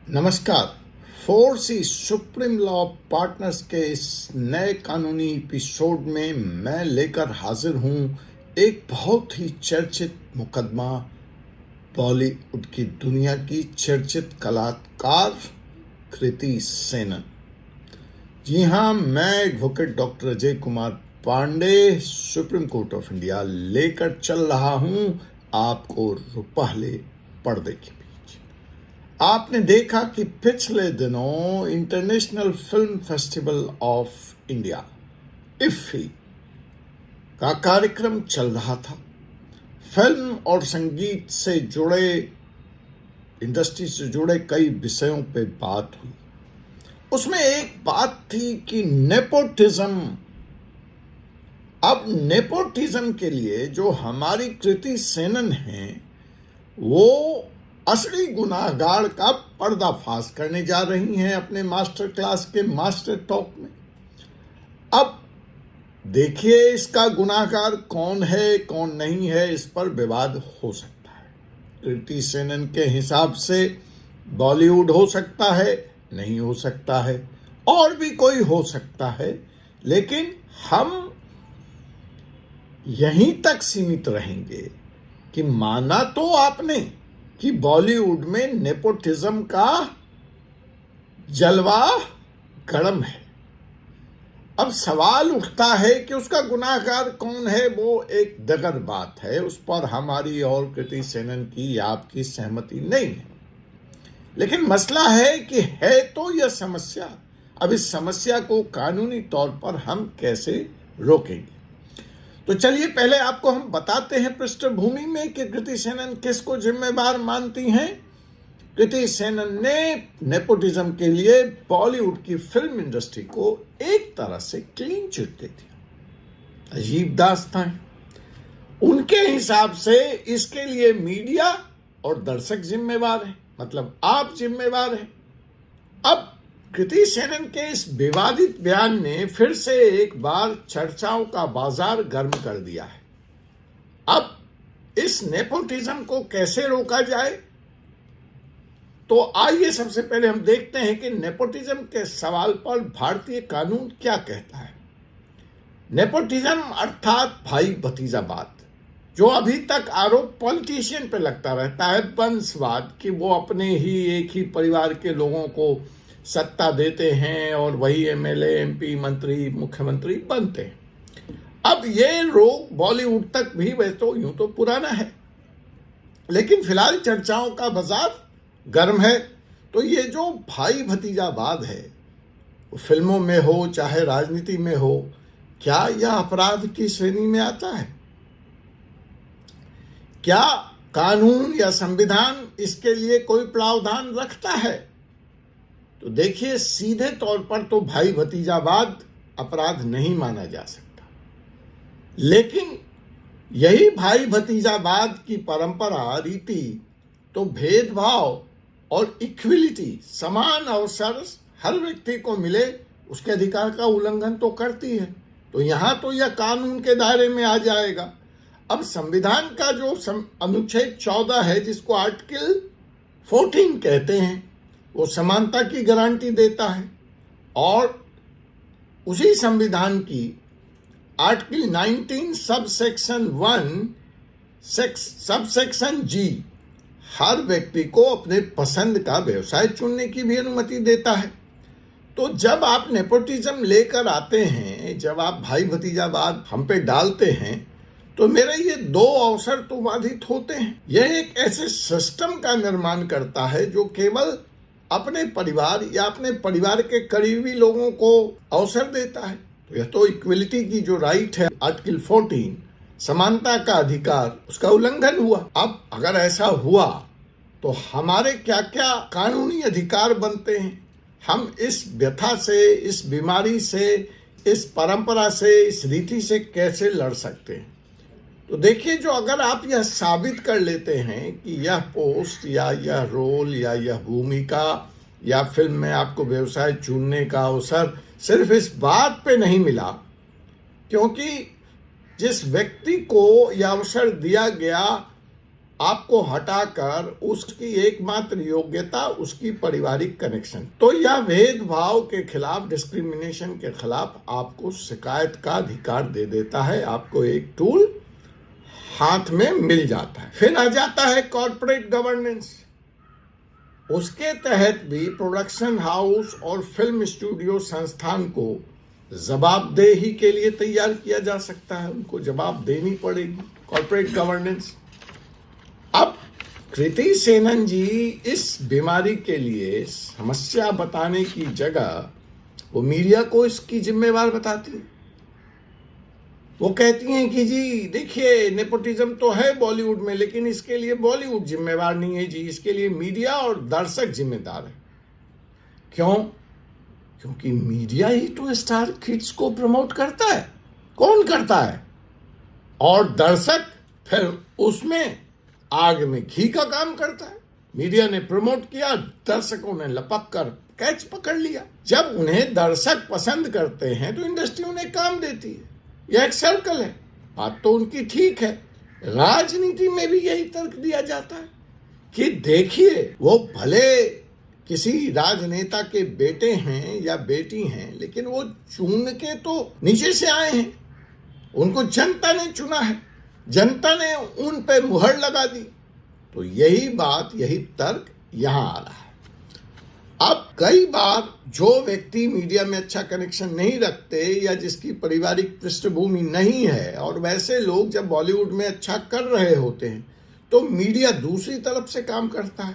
नमस्कार। 4C supreme law partners के इस नए कानूनी एपिसोड में मैं लेकर हाजिर हूं एक बहुत ही चर्चित मुकदमा, बॉलीवुड की दुनिया की चर्चित कलाकार कृति सेनन। जी हां, मैं advocate doctor Ajay Kumar Pandey Supreme Court of India लेकर चल रहा हूं आपको पहले पर्दे के बीच। आपने देखा कि पिछले दिनों international film festival of India IFFI का कार्यक्रम चल रहा था। फिल्म और संगीत से जुड़े, इंडस्ट्री से जुड़े कई विषयों पे बात हुई। उसमें एक बात थी कि नेपोटिज्म। अब नेपोटिज्म के लिए जो हमारी कृति सेनन हैं, वो असली गुनाहगार का पर्दाफाश करने जा रही हैं अपने मास्टर क्लास के मास्टर टॉक में। अब देखिए, इसका गुनाहगार कौन है कौन नहीं है, इस पर विवाद हो सकता है। कृति सेनन के हिसाब से बॉलीवुड हो सकता है, नहीं हो सकता है, और भी कोई हो सकता है, लेकिन हम यहीं तक सीमित रहेंगे कि माना तो आपने कि बॉलीवुड में नेपोटिज्म का जलवा गर्म है। अब सवाल उठता है कि उसका गुनाहगार कौन है। वो एक दगर बात है, उस पर हमारी और कृति सेनन की या आपकी सहमति नहीं है। लेकिन मसला है कि है तो यह समस्या। अब इस समस्या को कानूनी तौर पर हम कैसे रोकेंगे? तो चलिए पहले आपको हम बताते हैं पृष्ठभूमि में कि कृति सेनन किसको जिम्मेदार मानती हैं। कृति सेनन ने नेपोटिज्म के लिए बॉलीवुड की फिल्म इंडस्ट्री को एक तरह से क्लीन चिट दे दिया। अजीब दास्तां है। उनके हिसाब से इसके लिए मीडिया और दर्शक जिम्मेवार हैं, मतलब आप जिम्मेवार हैं। अब कृति सेनन के इस विवादित बयान ने फिर से एक बार चर्चाओं का बाजार गर्म कर दिया है। अब इस नेपोटिज्म को कैसे रोका जाए, तो आइए सबसे पहले हम देखते हैं कि नेपोटिज्म के सवाल पर भारतीय कानून क्या कहता है। नेपोटिज्म अर्थात भाई भतीजावाद, जो अभी तक आरोप पॉलिटिशियन पे लगता रहता है, वंशवाद, कि वो अपने ही एक ही परिवार के लोगों को सत्ता देते हैं और वही एमएलए, एमपी, मंत्री, मुख्यमंत्री बनते हैं। अब ये रोग बॉलीवुड तक भी वैसे तो यूं तो पुराना है, लेकिन फिलहाल चर्चाओं का बाजार गर्म है। तो ये जो भाई भतीजावाद है, वो फिल्मों में हो चाहे राजनीति में हो, क्या यह अपराध की श्रेणी में आता है? क्या कानून या संविधान इसके लिए कोई प्रावधान रखता है? तो देखिए, सीधे तौर पर तो भाई भतीजावाद अपराध नहीं माना जा सकता, लेकिन यही भाई भतीजावाद की परंपरा, रीति तो भेदभाव और इक्विलिटी, समान अवसर हर व्यक्ति को मिले, उसके अधिकार का उल्लंघन तो करती है। तो यहां तो यह कानून के दायरे में आ जाएगा। अब संविधान का जो अनुच्छेद 14 है, जिसको आर्टिकल 14 कहते हैं, वो समानता की गारंटी देता है। और उसी संविधान की आर्टिकल 19 सबसेक्शन 1 सबसेक्शन जी हर व्यक्ति को अपने पसंद का व्यवसाय चुनने की भी अनुमति देता है। तो जब आप नेपोटिज्म लेकर आते हैं, जब आप भाई भतीजावाद हम पे डालते हैं, तो मेरे ये दो अवसर तो बाधित होते हैं। यह एक ऐसे सिस्टम का निर्माण करता है जो केवल अपने परिवार या अपने परिवार के करीबी लोगों को अवसर देता है। तो यह तो इक्वलिटी की जो राइट है, आर्टिकल 14 समानता का अधिकार, उसका उल्लंघन हुआ। अब अगर ऐसा हुआ तो हमारे क्या क्या कानूनी अधिकार बनते हैं? हम इस व्यथा से, इस बीमारी से, इस परंपरा से, इस रीति से कैसे लड़ सकते हैं? तो देखिए, जो अगर आप यह साबित कर लेते हैं कि यह पोस्ट या यह रोल या यह भूमिका या फिल्म में आपको व्यवसाय चुनने का अवसर सिर्फ इस बात पे नहीं मिला क्योंकि जिस व्यक्ति को यह अवसर दिया गया आपको हटाकर उसकी एकमात्र योग्यता उसकी पारिवारिक कनेक्शन, तो यह भेदभाव के खिलाफ, डिस्क्रिमिनेशन के खिलाफ आपको शिकायत का अधिकार दे देता है। आपको एक टूल हाथ में मिल जाता है। फिर आ जाता है कॉर्पोरेट गवर्नेंस। उसके तहत भी प्रोडक्शन हाउस और फिल्म स्टूडियो संस्थान को जवाबदेही के लिए तैयार किया जा सकता है। उनको जवाब देनी पड़ेगी। Corporate governance. अब कृति सेनन जी इस बीमारी के लिए समस्या बताने की जगह वो मीडिया को इसकी जिम्मेवार बताती है। वो कहती हैं कि जी देखिए, नेपोटिज्म तो है बॉलीवुड में, लेकिन इसके लिए बॉलीवुड जिम्मेवार नहीं है जी, इसके लिए मीडिया और दर्शक जिम्मेदार है। क्यों? क्योंकि मीडिया ही तो स्टार किड्स को प्रमोट करता है। कौन करता है? और दर्शक फिर उसमें आग में घी का काम करता है। मीडिया ने प्रमोट किया, दर्शकों ने लपक कर कैच पकड़ लिया। जब उन्हें दर्शक पसंद करते हैं तो इंडस्ट्री उन्हें काम देती है। यह एक सर्कल है। बात तो उनकी ठीक है। राजनीति में भी यही तर्क दिया जाता है कि देखिए, वो भले किसी राजनेता के बेटे हैं या बेटी हैं, लेकिन वो चुन के तो नीचे से आए हैं। उनको जनता ने चुना है, जनता ने उन पे मुहर लगा दी। तो यही बात, यही तर्क यहां आ रहा है। अब कई बार जो व्यक्ति मीडिया में अच्छा कनेक्शन नहीं रखते या जिसकी पारिवारिक पृष्ठभूमि नहीं है, और वैसे लोग जब बॉलीवुड में अच्छा कर रहे होते हैं तो मीडिया दूसरी तरफ से काम करता है।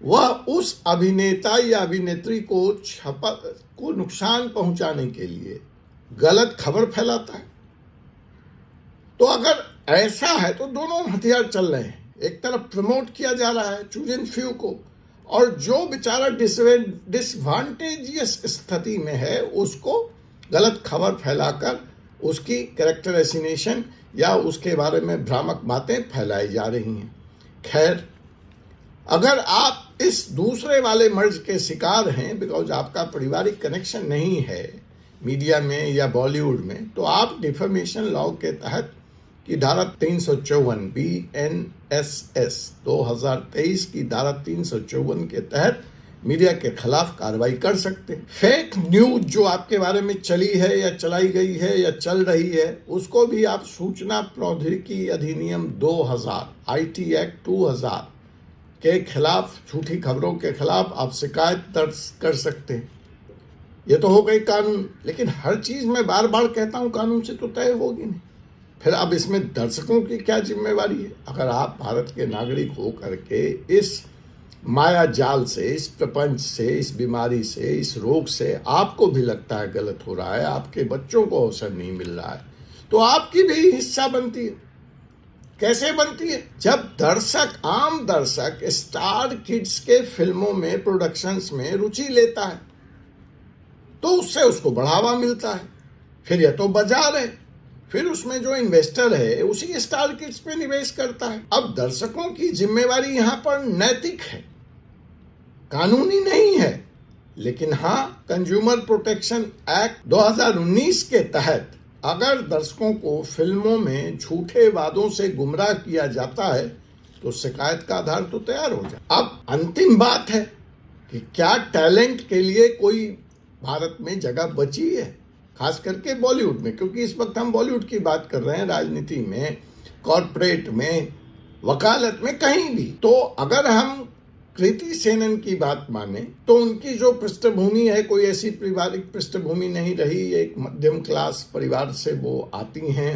वह उस अभिनेता या अभिनेत्री को नुकसान पहुंचाने के लिए गलत खबर फैलाता है। तो अगर ऐसा है तो दोनों हथियार चल रहे हैं। एक तरफ प्रमोट किया जा रहा है चूज एंड फ्यू को, और जो बेचारा डिसवांटेजियस स्थिति में है उसको गलत खबर फैलाकर उसकी कैरेक्टर एसिनेशन या उसके बारे में भ्रामक बातें फैलाई जा रही हैं। खैर, अगर आप इस दूसरे वाले मर्ज के शिकार हैं, बिकॉज आपका पारिवारिक कनेक्शन नहीं है मीडिया में या बॉलीवुड में, तो आप डिफेमेशन लॉ के तहत की धारा 354 BNSS 2023 की धारा 354 के तहत मीडिया के खिलाफ कार्रवाई कर सकते हैं। फेक न्यूज जो आपके बारे में चली है या चलाई गई है या चल रही है, उसको भी आप सूचना प्रौद्योगिकी अधिनियम 2000 IT एक्ट 2000 के खिलाफ, झूठी खबरों के खिलाफ आप शिकायत दर्ज कर सकते हैं। ये तो हो गई कानून, लेकिन हर चीज मैं बार बार कहता हूं कानून से तो तय होगी नहीं। फिर अब इसमें दर्शकों की क्या जिम्मेवारी है? अगर आप भारत के नागरिक हो करके इस माया जाल से, इस प्रपंच से, इस बीमारी से, इस रोग से आपको भी लगता है गलत हो रहा है, आपके बच्चों को अवसर नहीं मिल रहा है, तो आपकी भी हिस्सा बनती है। कैसे बनती है? जब दर्शक, आम दर्शक स्टार किड्स के फिल्मों में, प्रोडक्शंस में रुचि लेता है तो उससे उसको बढ़ावा मिलता है। फिर यह तो बाजार है, फिर उसमें जो इन्वेस्टर है उसी स्टार किड्स पे निवेश करता है। अब दर्शकों की जिम्मेवारी यहां पर नैतिक है, कानूनी नहीं है, लेकिन हाँ, कंज्यूमर प्रोटेक्शन एक्ट 2019 के तहत अगर दर्शकों को फिल्मों में झूठे वादों से गुमराह किया जाता है तो शिकायत का आधार तो तैयार हो जाए। अब अंतिम बात है कि क्या टैलेंट के लिए कोई भारत में जगह बची है, खास करके बॉलीवुड में, क्योंकि इस वक्त हम बॉलीवुड की बात कर रहे हैं, राजनीति में, कॉर्पोरेट में, वकालत में, कहीं भी। तो अगर हम कृति सेनन की बात माने तो उनकी जो पृष्ठभूमि है, कोई ऐसी पारिवारिक पृष्ठभूमि नहीं रही। एक मध्यम क्लास परिवार से वो आती हैं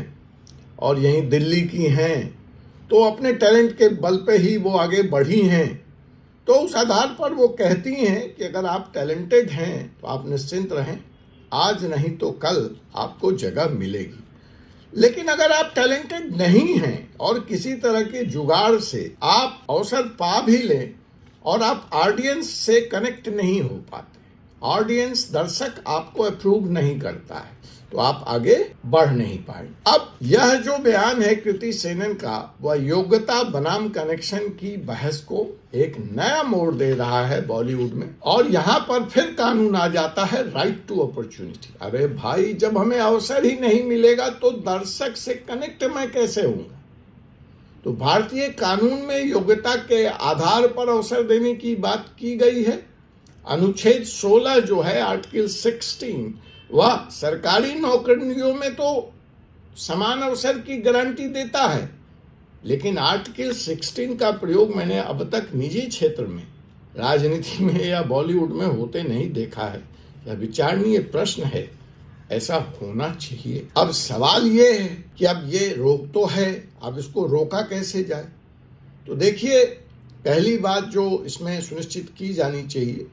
और यहीं दिल्ली की हैं, तो अपने टैलेंट के बल पे ही वो आगे बढ़ी हैं। तो उस आधार पर वो कहती हैं कि अगर आप टैलेंटेड हैं तो आप निश्चिंत रहें, आज नहीं तो कल आपको जगह मिलेगी। लेकिन अगर आप टैलेंटेड नहीं हैं और किसी तरह के जुगाड़ से आप अवसर पा भी लें और आप ऑडियंस से कनेक्ट नहीं हो पाते, ऑडियंस, दर्शक आपको अप्रूव नहीं करता है, तो आप आगे बढ़ नहीं पाए। अब यह जो बयान है कृति सेनन का, वह योग्यता बनाम कनेक्शन की बहस को एक नया मोड़ दे रहा है बॉलीवुड में। और यहाँ पर फिर कानून आ जाता है, राइट टू अपॉर्चुनिटी। अरे भाई, जब हमें अवसर ही नहीं मिलेगा तो दर्शक से कनेक्ट मैं कैसे होऊंगा? तो भारतीय कानून में योग्यता के आधार पर अवसर देने की बात की गई है। अनुच्छेद 16 जो है आर्टिकल 16, वह सरकारी नौकरियों में तो समान अवसर की गारंटी देता है, लेकिन आर्टिकल 16 का प्रयोग मैंने अब तक निजी क्षेत्र में, राजनीति में या बॉलीवुड में होते नहीं देखा है। यह विचारणीय प्रश्न है, ऐसा होना चाहिए। अब सवाल ये है कि अब ये रोक तो है, अब इसको रोका कैसे जाए। तो देखिए, पहली बात जो इसमें सुनिश्चित की जानी चाहिए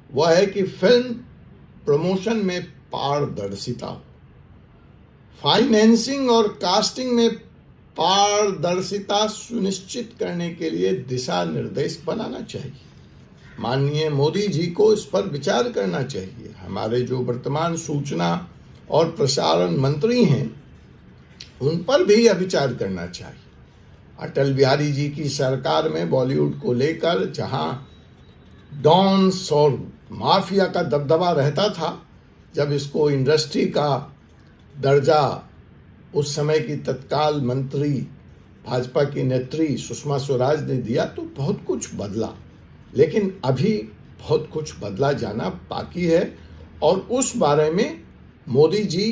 वह है कि फिल्म प्रमोशन में पारदर्शिता हो, फाइनेंसिंग और कास्टिंग में पारदर्शिता सुनिश्चित करने के लिए दिशा निर्देश बनाना चाहिए। माननीय मोदी जी को इस पर विचार करना चाहिए। हमारे जो वर्तमान सूचना और प्रसारण मंत्री हैं उन पर भी यह विचार करना चाहिए। अटल बिहारी जी की सरकार में बॉलीवुड को लेकर जहां डॉन्स और माफिया का दबदबा रहता था, जब इसको इंडस्ट्री का दर्जा उस समय की तत्काल मंत्री भाजपा की नेत्री सुषमा स्वराज ने दिया तो बहुत कुछ बदला, लेकिन अभी बहुत कुछ बदला जाना बाकी है। और उस बारे में मोदी जी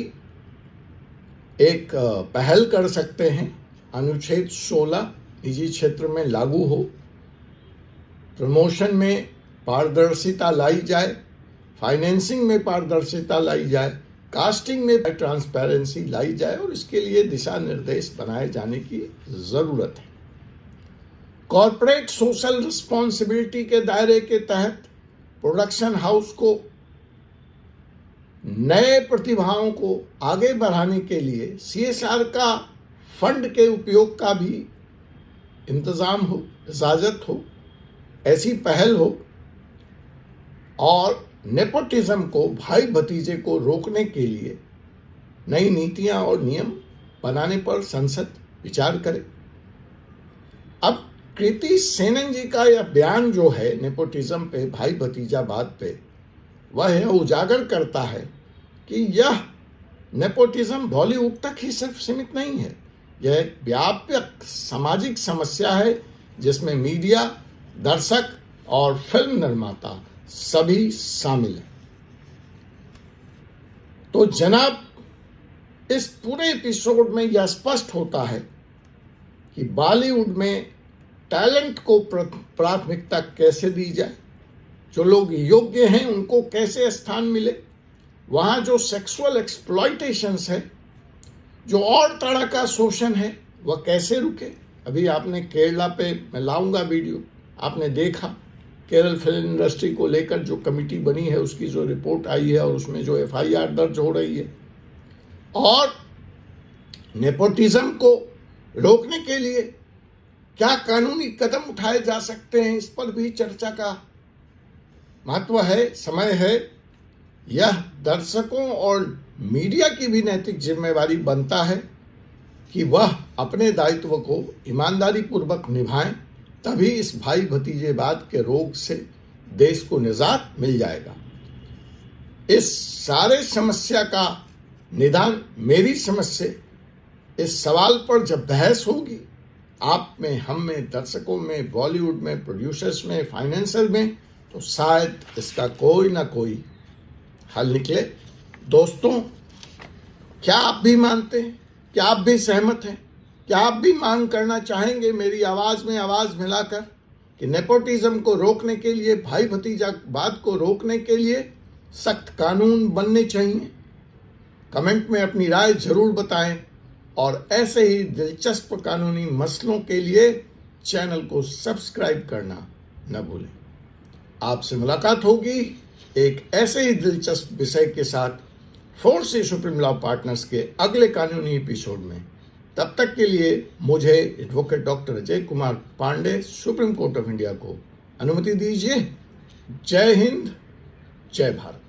एक पहल कर सकते हैं। अनुच्छेद 16 निजी क्षेत्र में लागू हो, प्रमोशन में पारदर्शिता लाई जाए, फाइनेंसिंग में पारदर्शिता लाई जाए, कास्टिंग में ट्रांसपेरेंसी लाई जाए और इसके लिए दिशा निर्देश बनाए जाने की जरूरत है। कॉर्पोरेट सोशल रिस्पॉन्सिबिलिटी के दायरे के तहत प्रोडक्शन हाउस को नए प्रतिभाओं को आगे बढ़ाने के लिए CSR का फंड के उपयोग का भी इंतजाम हो, इजाजत हो, ऐसी पहल हो। और नेपोटिज्म को, भाई भतीजे को रोकने के लिए नई नीतियां और नियम बनाने पर संसद विचार करे। अब कृति सेनन जी का यह बयान जो है नेपोटिज्म पे, भाई भतीजावाद पे, वह यह उजागर करता है कि यह नेपोटिज्म बॉलीवुड तक ही सिर्फ सीमित नहीं है। यह एक व्यापक सामाजिक समस्या है जिसमें मीडिया, दर्शक और फिल्म निर्माता सभी शामिल हैं। तो जनाब, इस पूरे एपिसोड में यह स्पष्ट होता है कि बॉलीवुड में टैलेंट को प्राथमिकता कैसे दी जाए, जो लोग योग्य हैं उनको कैसे स्थान मिले, वहां जो सेक्सुअल एक्सप्लॉयटेशंस है, जो और तरह का शोषण है, वह कैसे रुके। अभी आपने केरला पे, मैं लाऊंगा वीडियो, आपने देखा केरल फिल्म इंडस्ट्री को लेकर जो कमेटी बनी है उसकी जो रिपोर्ट आई है और उसमें जो FIR दर्ज हो रही है। और नेपोटिज्म को रोकने के लिए क्या कानूनी कदम उठाए जा सकते हैं, इस पर भी चर्चा का महत्व है, समय है। यह दर्शकों और मीडिया की भी नैतिक जिम्मेवारी बनता है कि वह अपने दायित्व को ईमानदारी पूर्वक निभाएं, तभी इस भाई भतीजेवाद के रोग से देश को निजात मिल जाएगा। इस सारे समस्या का निदान मेरी समझ से इस सवाल पर जब बहस होगी, आप में, हम में, दर्शकों में, बॉलीवुड में, प्रोड्यूसर्स में, फाइनेंसर में, तो शायद इसका कोई ना कोई हल निकले। दोस्तों, क्या आप भी मानते हैं? क्या आप भी सहमत हैं? क्या आप भी मांग करना चाहेंगे मेरी आवाज में आवाज मिलाकर कि नेपोटिज्म को रोकने के लिए, भाई भतीजावाद को रोकने के लिए सख्त कानून बनने चाहिए? कमेंट में अपनी राय जरूर बताएं और ऐसे ही दिलचस्प कानूनी मसलों के लिए चैनल को सब्सक्राइब करना न भूलें। आपसे मुलाकात होगी एक ऐसे ही दिलचस्प विषय के साथ फोर्स सुप्रीम लॉ पार्टनर्स के अगले कानूनी एपिसोड में। तब तक के लिए मुझे advocate doctor Ajay Kumar Pandey, Supreme Court of India को अनुमति दीजिए। जय हिंद, जय भारत।